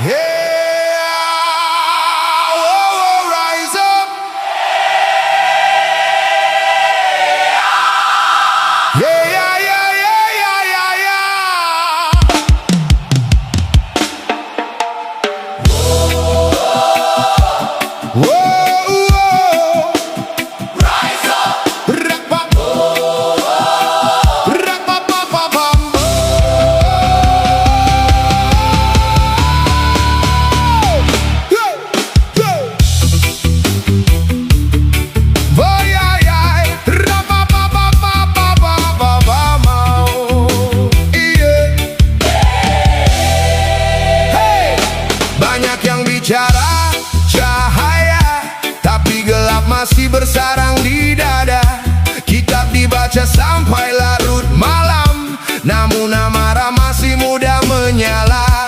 Rise up. Bicara cahaya, tapi gelap masih bersarang di dada. Kitab dibaca sampai larut malam, namun amarah masih mudah menyala.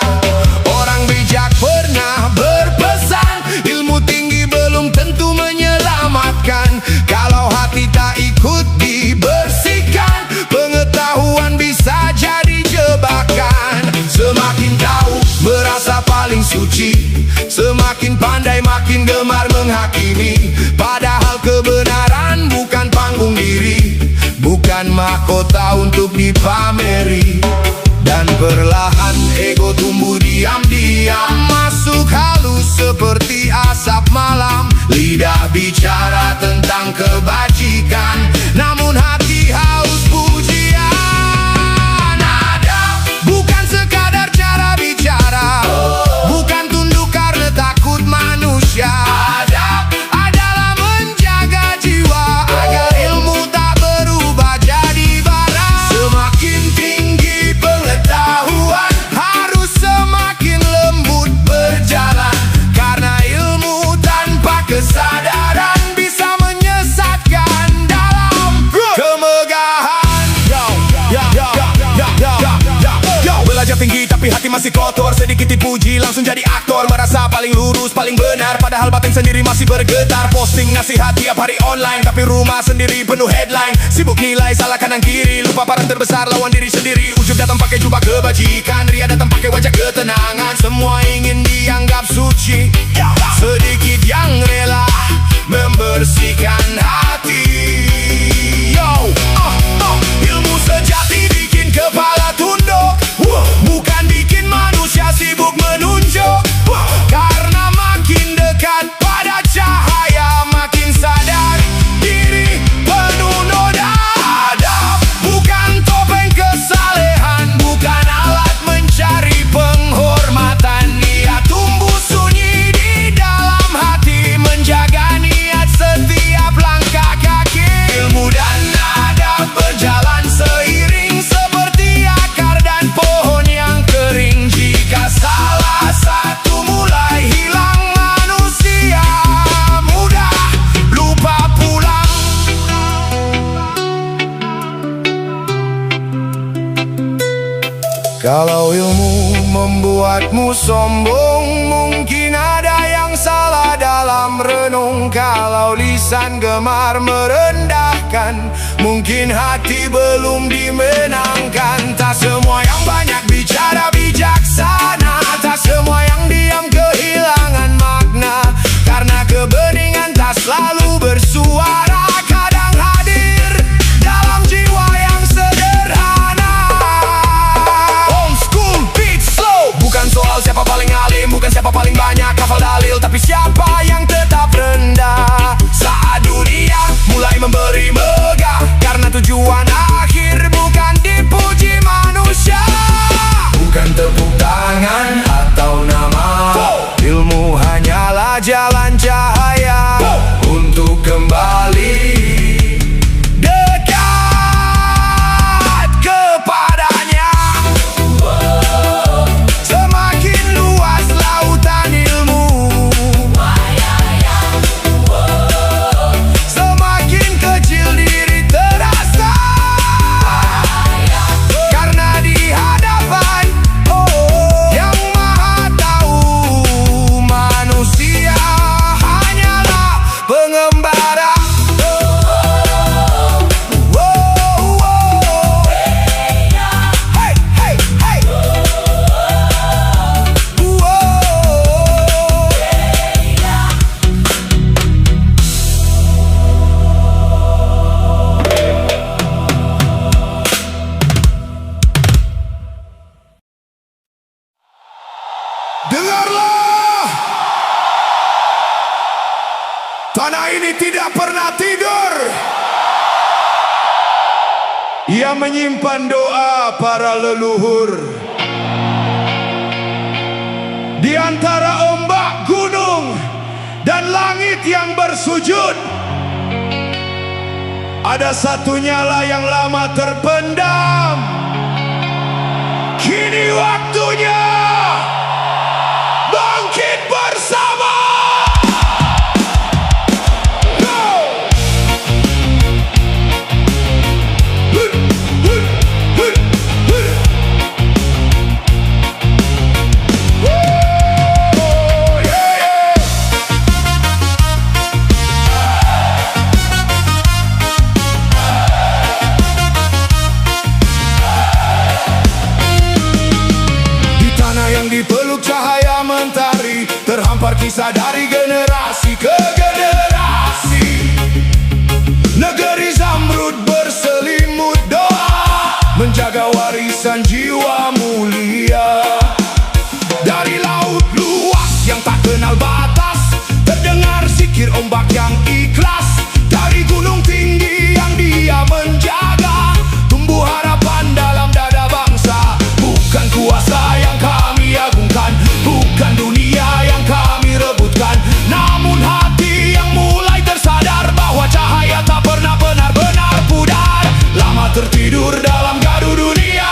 Orang bijak pernah berpesan, ilmu tinggi belum tentu menyelamatkan. Kalau hati tak ikut dibersihkan, pengetahuan bisa jadi jebakan. Semakin tahu merasa paling suci, semakin pandai makin gemar menghakimi. Padahal kebenaran bukan panggung diri, bukan mahkota untuk dipameri. Dan perlahan ego tumbuh diam-diam, masuk halus seperti asap malam. Lidah bicara tentang kebajikan, namun hati haus pujian. Adab bukan sekadar cara bicara, bukan tunduk karena takut manusia. Adab adalah menjaga jiwa agar ilmu tak berubah jadi bara. Semakin tinggi pengetahuan, harus semakin lembut berjalan. Karena ilmu tanpa kesadaran bisa menyesatkan dalam kemegahan. Belajar tinggi tapi hati masih kotor, sedikit dipuji langsung jadi aktor. Merasa paling lurus, paling benar, padahal batin sendiri masih bergetar. Posting nasihat tiap hari online, tapi rumah sendiri penuh headline. Sibuk nilai salah kanan kiri, lupa parang terbesar lawan diri sendiri. Ujub datang pakai jubah kebajikan, ria datang pakai wajah ketenangan. Semua ingin dianggap suci, sedikit yang rela membersihkan hati. Ilmu sejati bikin kepala tunduk, bukan bikin manusia sibuk menunjuk. Karena makin dekat pada cahaya, makin sadar diri penuh noda. Adab bukan topeng kesalehan, bukan alat mencari penghormatan. Ia tumbuh sunyi di dalam hati, menjaga niat setiap langkah kaki. Ilmu dan adab berjalan seiring seperti akar dan pohon yang kering. Jika salah satu mulai hilang, manusia mudah lupa pulang. Kalau ilmu membuatmu sombong, mungkin ada yang salah dalam renung. Kalau lisan gemar merendahkan, mungkin hati belum dimenangkan. Tak semua yang banyak bicara bijaksana, tak semua yang diam kehilangan makna. Karena kebeningan tak selalu bersuara, kadang hadir dalam jiwa yang sederhana. Old school beat slow, bukan soal siapa paling alim, bukan siapa paling banyak hafal dalil, tapi siapa yang tetap rendah saat dunia mulai memberi megah. Karena tujuan akhir bukan dipuji manusia, bukan Dengarlah, tanah ini tidak pernah tidur. Ia menyimpan doa para leluhur. Di antara ombak, gunung, dan langit yang bersujud, ada satu nyala yang lama terpendam. Kini waktunya bangkit bersama. Dipeluk cahaya mentari, terhampar kisah dari generasi ke generasi. Negeri zamrud berselimut doa, menjaga warisan jiwa mulia. Dari laut luas yang tak kenal batas, terdengar zikir ombak yang ikhlas. Dari gunung tinggi yang dia menjaga, tumbuh harapan dalam dada bangsa. Bukan kuasa yang kami agungkan, bukan dunia yang kami rebutkan, namun hati yang mulai tersadar bahwa cahaya tak pernah benar-benar pudar. Lama tertidur dalam gaduh dunia,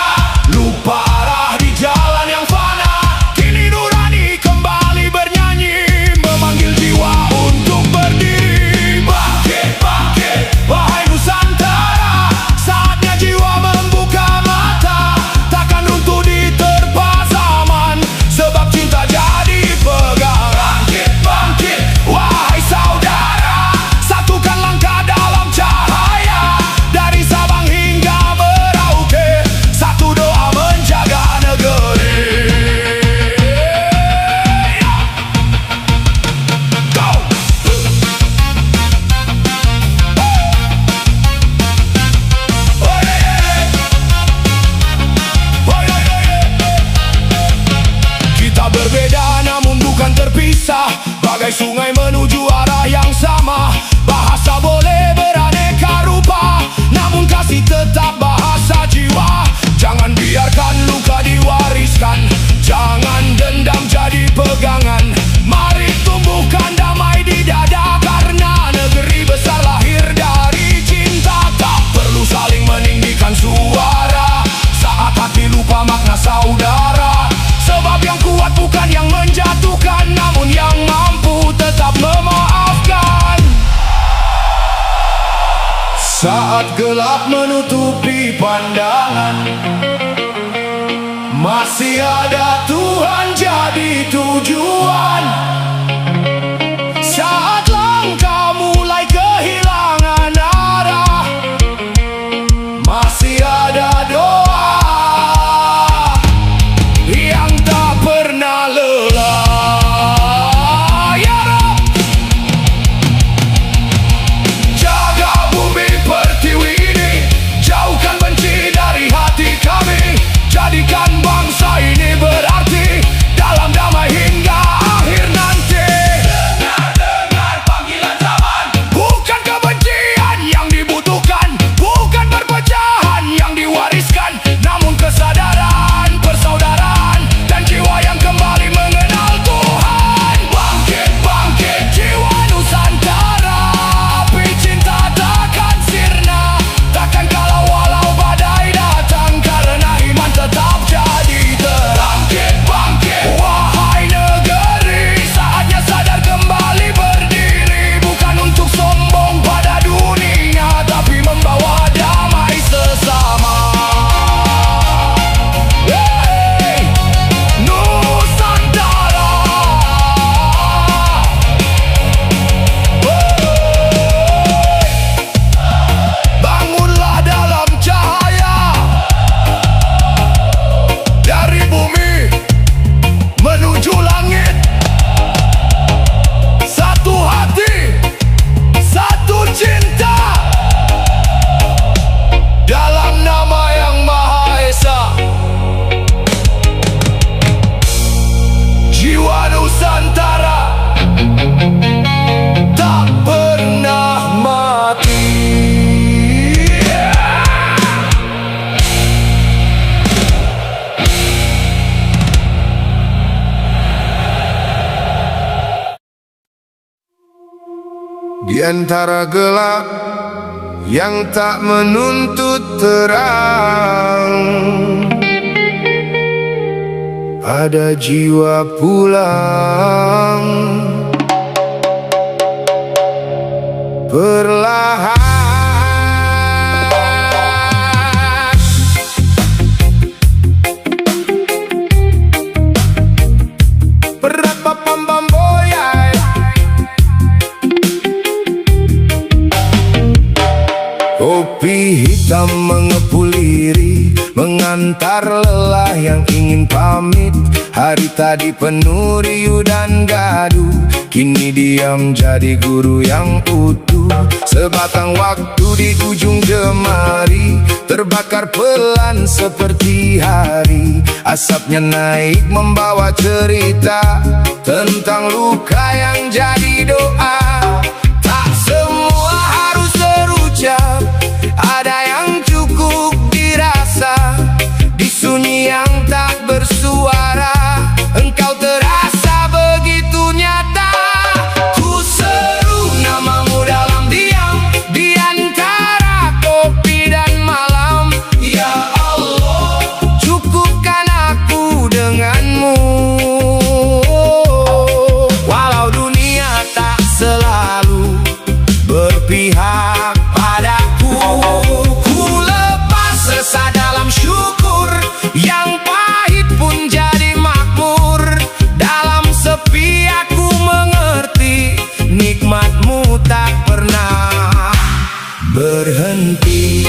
lupa arah di jalan yang fana. Kini nurani kembali bernyanyi, memanggil jiwa untuk berdiri. Bangkit, bangkit, wahai Nusantara, saatnya jiwa membuka mata. Takkan runtuh diterpa zaman, sebab cinta jadi pegangan. Bangkit, bangkit, wahai saudara, satukan langkah dalam cahaya. Dari Sabang hingga Merauke, satu doa menjaga negeri. Go! Kita berbeda namun bukan terpisah, bagai sungai menuju arah yang sama. Bahasa boleh beraneka rupa, namun kasih tetap bahasa jiwa. Jangan biarkan luka diwariskan, jangan dendam jadi pegangan. Mari tumbuhkan damai di dada, karena negeri besar lahir dari cinta. Tak perlu saling meninggikan suara saat hati lupa makna saudara. Sebab yang kuat bukan yang menjatuhkan, namun yang mampu tetap memaafkan. Saat gelap menutupi pandangan, masih ada Tuhan jadi tujuan. Saat langkah mulai kehilangan arah, masih ada doa yang tak pernah lelah. Ya Rab, jaga bumi pertiwi ini, jauhkan benci dari hati kami. Jadikan bangsa ini berarti dalam damai hingga akhir nanti. Di antara gelap yang tak menuntut terang, ada jiwa pulang perlahan. Kopi hitam mengepul lirih, mengantar lelah yang ingin pamit. Hari tadi penuh riuh dan gaduh, kini diam jadi guru yang utuh. Sebatang waktu di ujung jemari, terbakar pelan seperti hari. Asapnya naik membawa cerita tentang luka yang jadi doa. Tak semua harus terucap, ada yang cukup dirasa. Di sunyi yang tak bersuara, engkau terasa begitu nyata. Ku seru namamu dalam diam, di antara kopi dan malam. Ya Allah, cukupkan aku denganmu. Walau dunia tak selalu berpihak padaku, ku lepas resah dalam syukur, yang pahit pun jadi makmur. Dalam sepi aku mengerti, nikmatmu tak pernah berhenti.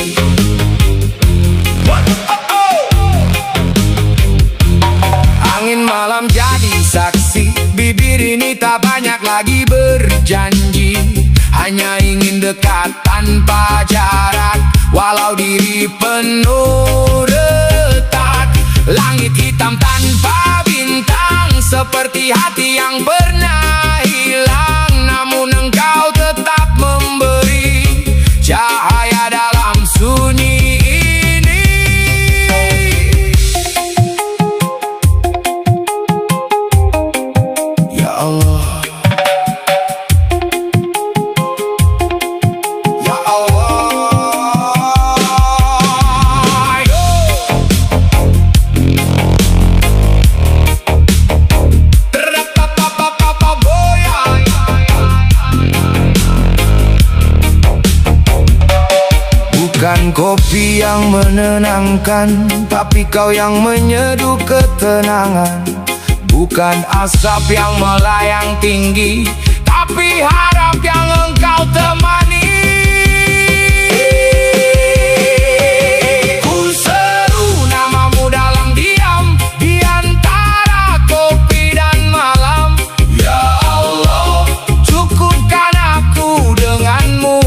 Angin malam jadi saksi, bibir ini tak banyak lagi berjanji, hanya ingin dekat tanpa jarak. Walau diri penuh retak, langit hitam tanpa bintang, seperti hati yang pernah hilang. Namun engkau tetap memberi cahaya dalam sunyi ini. Ya Allah, bukan kopi yang menenangkan, tapi kau yang menyeduh ketenangan. Bukan asap yang melayang tinggi, tapi harap yang engkau temani. Ku seru namamu dalam diam, di antara kopi dan malam. Ya Allah, cukupkan aku denganmu.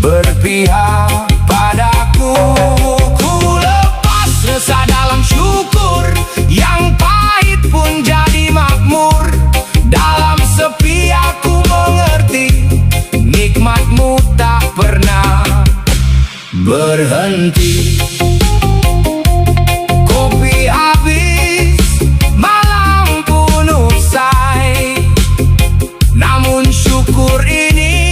Berpihak padaku, ku lepas resah dalam syukur, yang pahit pun jadi makmur. Dalam sepi aku mengerti, nikmatmu tak pernah berhenti. Kopi habis, malam pun usai, namun syukur ini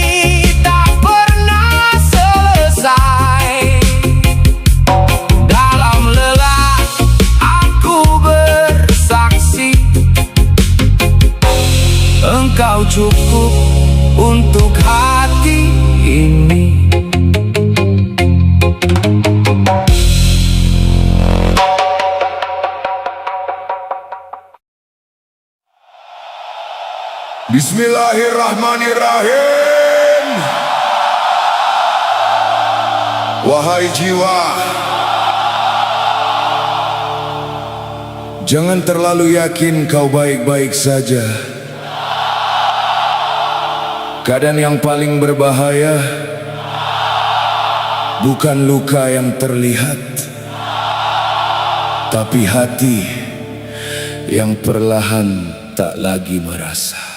dalam lelah aku bersaksi, engkau cukup untuk hati ini. Bismillahirrahmanirrahim. Wahai jiwa, jangan terlalu yakin kau baik-baik saja. Keadaan yang paling berbahaya bukan luka yang terlihat, tapi hati yang perlahan tak lagi merasa.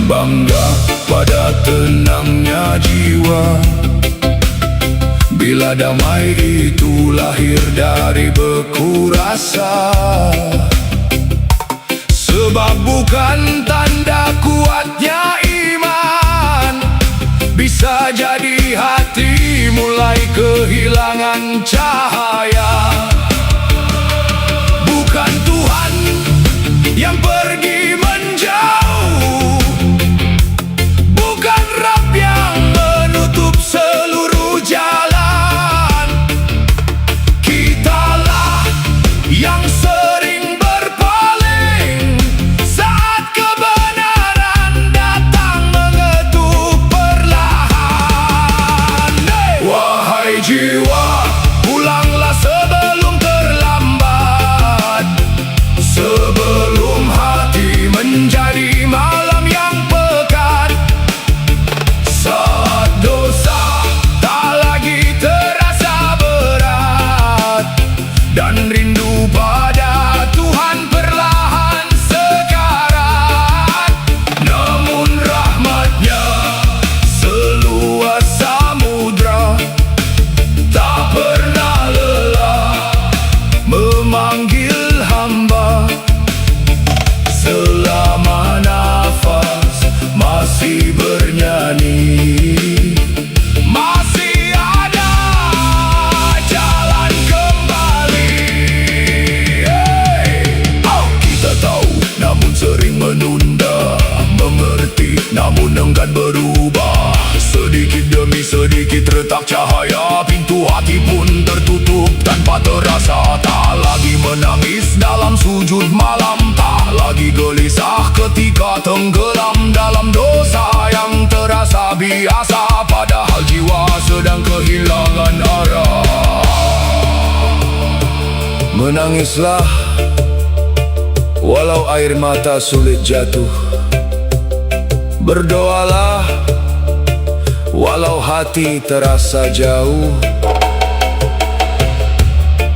Bangga pada tenangnya jiwa bila damai itu lahir dari beku rasa. Sebab bukan tanda kuatnya iman, bisa jadi hati mulai kehilangan cahaya. Bukan Tuhan yang pergi menjauh, bukan Rabb yang menutup seluruh jalan. Kitalah yang sering berpaling saat kebenaran datang mengetuk perlahan. Wahai jiwa, pulanglah sebelum terlambat, sebelum hati menjadi malam yang pekat. Saat dosa tak lagi terasa berat dan rindu pada Tuhan perlahan sekarat. Namun rahmat-Nya seluas samudra, tak pernah lelah memanggil hamba. Selama nafas masih bernyanyi, masih ada jalan kembali. Kita tahu namun sering menunda, mengerti namun enggan berubah. Sedikit demi sedikit retak cahaya, pintu hati pun tertutup tanpa terasa. Tak lagi menangis dalam sujud malam, tak lagi gelisah ketika tenggelam dalam dosa yang terasa biasa. Padahal jiwa sedang kehilangan arah. Menangislah walau air mata sulit jatuh, berdoalah walau hati terasa jauh.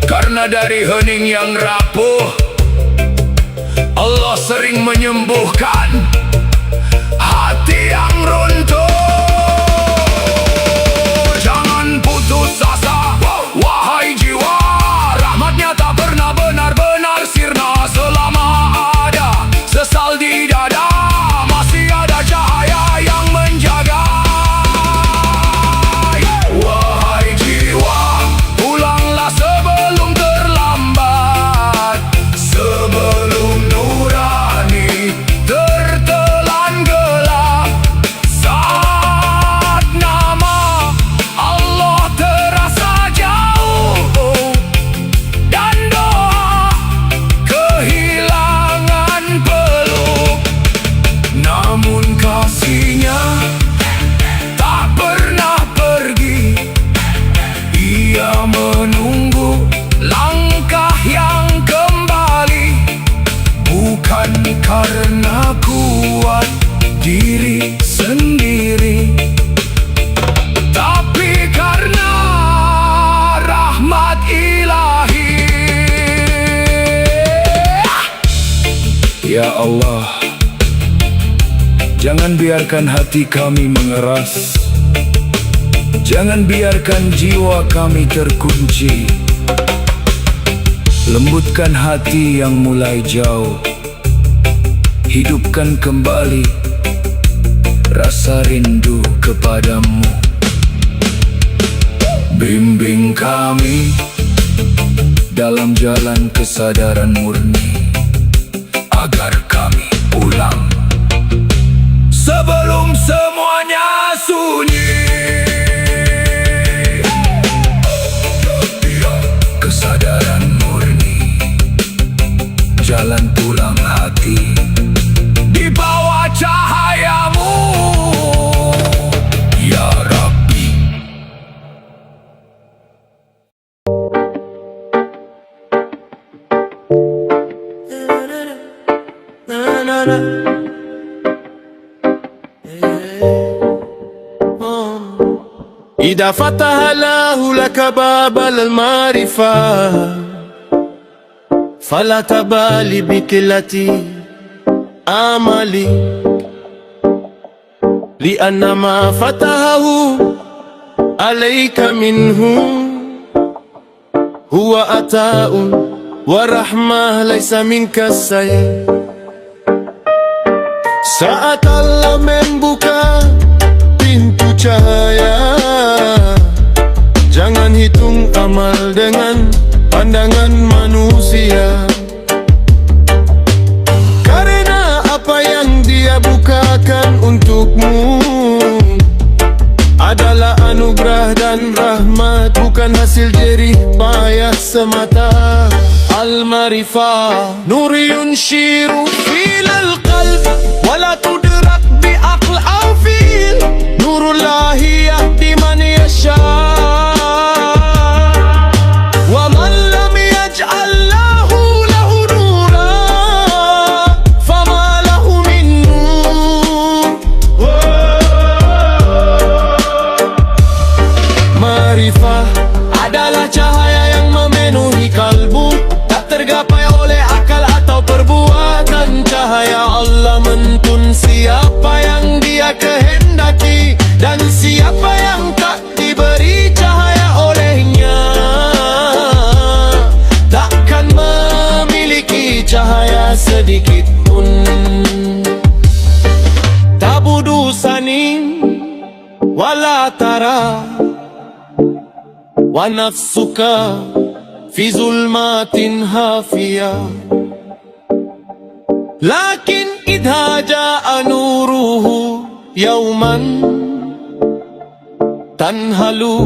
Karena dari hening yang rapuh, Allah sering menyembuhkan hati yang runtuh. Jangan putus asa, wahai jiwa, rahmat-Nya tak pernah benar-benar sirna. Selama ada sesal di dada, masih ada cahaya yang menjaga. Wahai jiwa, pulanglah sebelum terlambat, sebelum nurani tertelan gelap. Saat nama Allah terasa jauh dan doa kehilangan peluk, namun kasih-Nya tak pernah pergi. Ia menunggu langkah yang kembali, bukan karena kuat diri sendiri, tapi karena rahmat ilahi. Ya Allah, jangan biarkan hati kami mengeras, jangan biarkan jiwa kami terkunci. Lembutkan hati yang mulai jauh, hidupkan kembali rasa rindu kepadamu. Bimbing kami dalam jalan kesadaran murni, agar kami pulang sebelum semuanya sunyi. Kesadaran murni, jalan pulang hati di bawah cahaya-Mu, ya Rabbi. إذا فتح الله لك باب المعرفة فلا تبالي بقلة أملي. لأن ما فتحه عليك منه هو عطاء ورحمة ليس منك السيء. Saat Allah membuka pintu cahaya, jangan hitung amal dengan pandangan manusia. Karena apa yang Dia bukakan untukmu adalah anugerah dan rahmat, bukan hasil jerih payah semata. Al-Ma'rifah nur yunshiru filal qalb wala tudrak bi aql aw fil. Nurullahi yahdi man yasha wa man lam yaj'al lahu nura fama lahu min nur. Ma'rifah adalah cahaya yang memenuhi kalbu, tak tergapai oleh akal atau perbuatan. Cahaya Allah menuntun siapa yang Dia kehendaki, dan siapa yang tak diberi cahaya olehnya takkan memiliki cahaya sedikit pun. Tabudu sanin wala tara wa nafsuka fi zulmatin hafiya, lakin idha ja'a nuruhu yawman tanhalu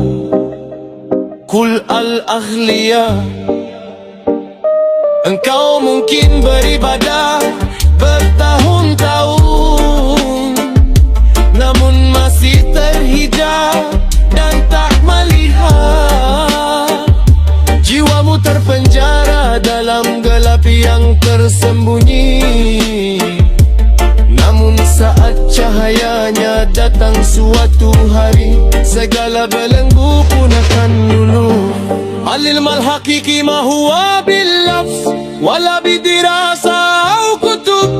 kul al-aghliya. Engkau mungkin beribadah bertahun-tahun, namun masih terhijab dan tak melihat. Jiwamu terpenjara dalam gelap yang tersembunyi, namun saat cahayanya datang suatu hari, segala belenggu pun akan luluh. Al-ilm al-haqiqi ma huwa bil-lafz wala bidirasa au kutub,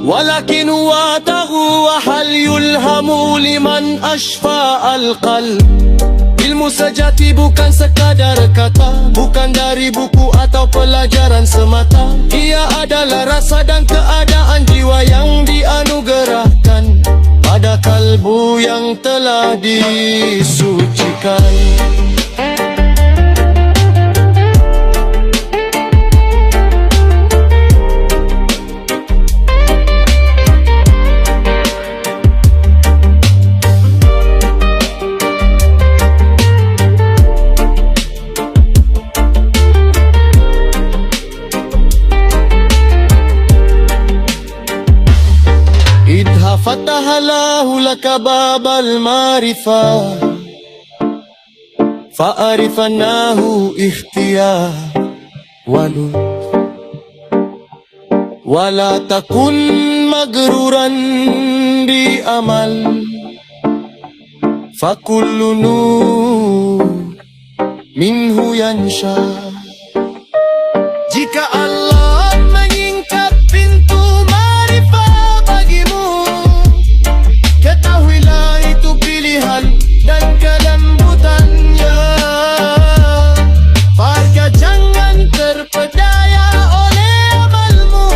walakin huwa taghu wa hal yulhamu liman ashfa al-qalb. Ilmu sejati bukan sekadar kata, bukan dari buku atau pelajaran semata. Ia adalah rasa dan keadaan jiwa yang dianugerahkan pada kalbu yang telah disucikan. Fatahallahu laka babal ma'rifah fa'arifannahu ikhtiyar walud wala takun magruran di amal fakullu nur minhu yansha. Jika Allah menyingkap pintu ma'rifah bagimu, ketahuilah itu pilihan dan kelembutannya. Maka jangan terpedaya oleh amalmu,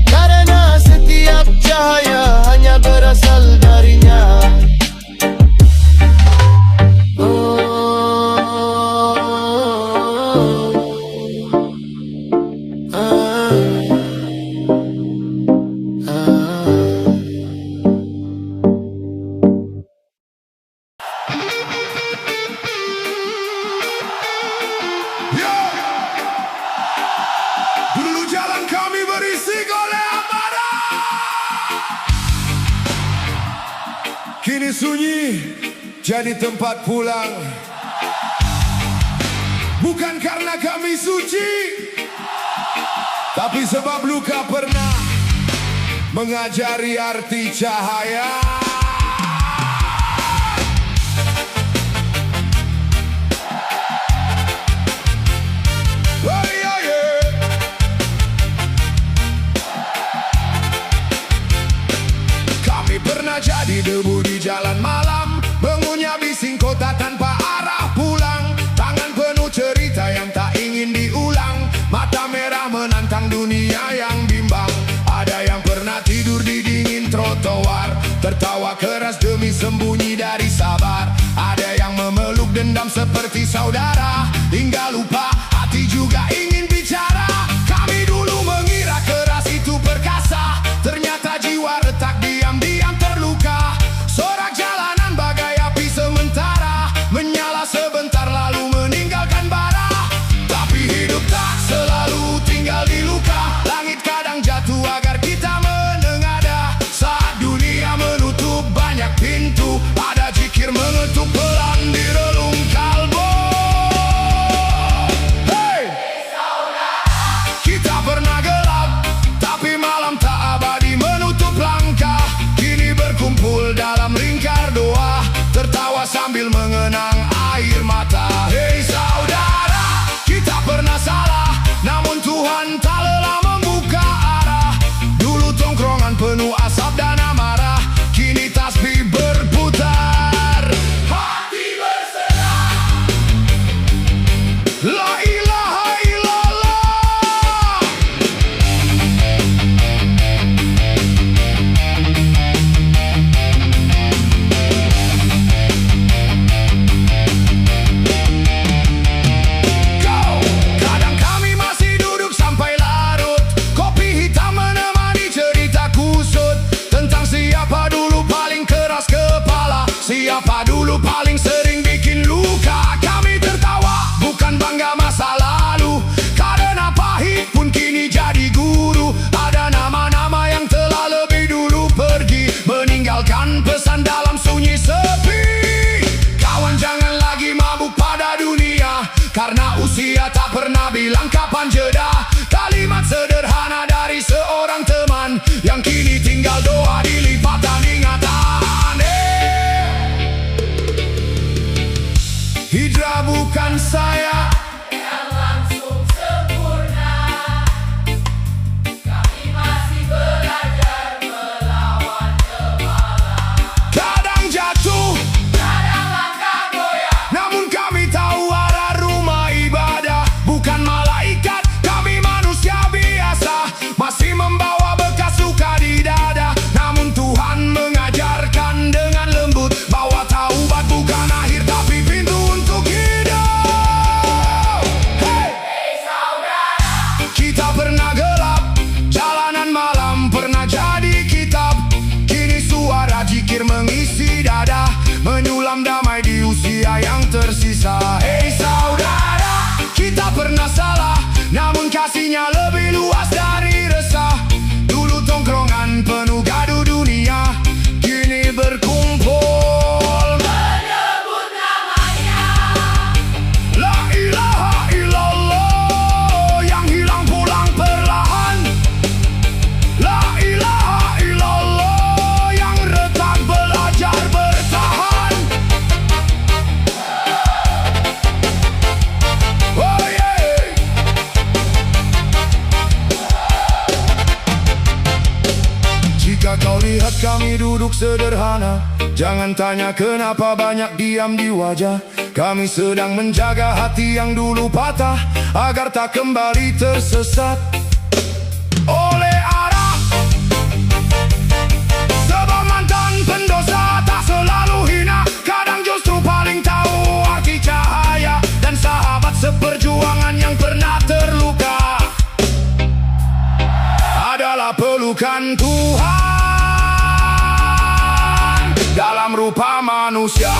karena setiap cahaya hanya berasal darinya. Dulu jalan kami berisik oleh amarah, kini sunyi jadi tempat pulang. Bukan karena kami suci, tapi sebab luka pernah mengajari arti cahaya. Oh, yeah, yeah. Kami jadi debu di jalan malam, mengunyah bising kota tanpa arah pulang. Tangan penuh cerita yang tak ingin diulang, mata merah menantang dunia yang bimbang. Ada yang pernah tidur di dingin trotoar, tertawa keras demi sembunyi dari sabar. Ada yang memeluk dendam seperti saudara, hingga lupa hati juga ingin bicara. Kami dulu mengira keras itu perkasa, ternyata jiwa retak diam-diam terluka. Sorak jalanan bagai api sementara, menyala sebentar lalu meninggalkan bara. Tapi hidup tak selalu tinggal di luka, langit kadang jatuh agar kita menengadah. Saat dunia menutup banyak pintu, ada zikir mengetuk pelan di relung kalbu. Hey! Kita pernah gelap, tapi malam tak abadi menutup langkah. Kini berkumpul dalam lingkar doa, tertawa sambil mengenang air mata. Hei saudara, kita pernah salah, namun Tuhan tak lelah membuka arah. Dulu tongkrongan penuh asap dan amarah, kini tasbih berputar, hati berserah. La ilaha illallah. Kadang kami masih duduk sampai larut, kopi hitam menemani cerita kusut tentang siapa dulu paling keras kepala, siapa dulu paling sering bikin luka. Kami tertawa bukan bangga masa lalu, karena pahit pun kini jadi guru. Ada nama-nama yang telah lebih dulu pergi, meninggalkan pesan dalam sunyi sepi. Kawan jangan lagi mabuk pada dunia, karena usia tak pernah bilang kapan jeda. Kalimat sederhana dari seorang teman, yang kini tinggal doa di lipatan ingatan. Hijrah bukan saya yang langsung sempurna, kami masih belajar melawan kemalang. kadang jatuh, Kadang langkah goyah, namun kami tahu arah rumah ibadah. Bukan malaikat, kami manusia biasa, masih membawa bekas luka di dada. Namun Tuhan mengajarkan dengan lembut, bahwa taubat bukan akhir tapi pintu untuk hidup. Hey! saudara, Kita pernah gelap, jalanan malam pernah jadi kitab. Kini suara zikir mengisi dada, menyulam damai di usia yang tersisa. Hei saudara, kita pernah salah, namun kasihnya lebih luas dari resah. Dulu tongkrongan penuh gaduh dunia, kini berkumpul menyebut namanya. La ilaha illallah, yang hilang pulang perlahan. La ilaha illallah, yang retak belajar bertahan. Oh yeah. Jika kau lihat kami duduk sederhana, jangan tanya kenapa banyak diam di wajah. Kami sedang menjaga hati yang dulu patah, agar tak kembali tersesat oleh arah. Sebab mantan pendosa tak selalu hina, kadang justru paling tahu arti cahaya. Dan sahabat seperjuangan yang pernah terluka adalah pelukan Tuhan dalam rupa manusia.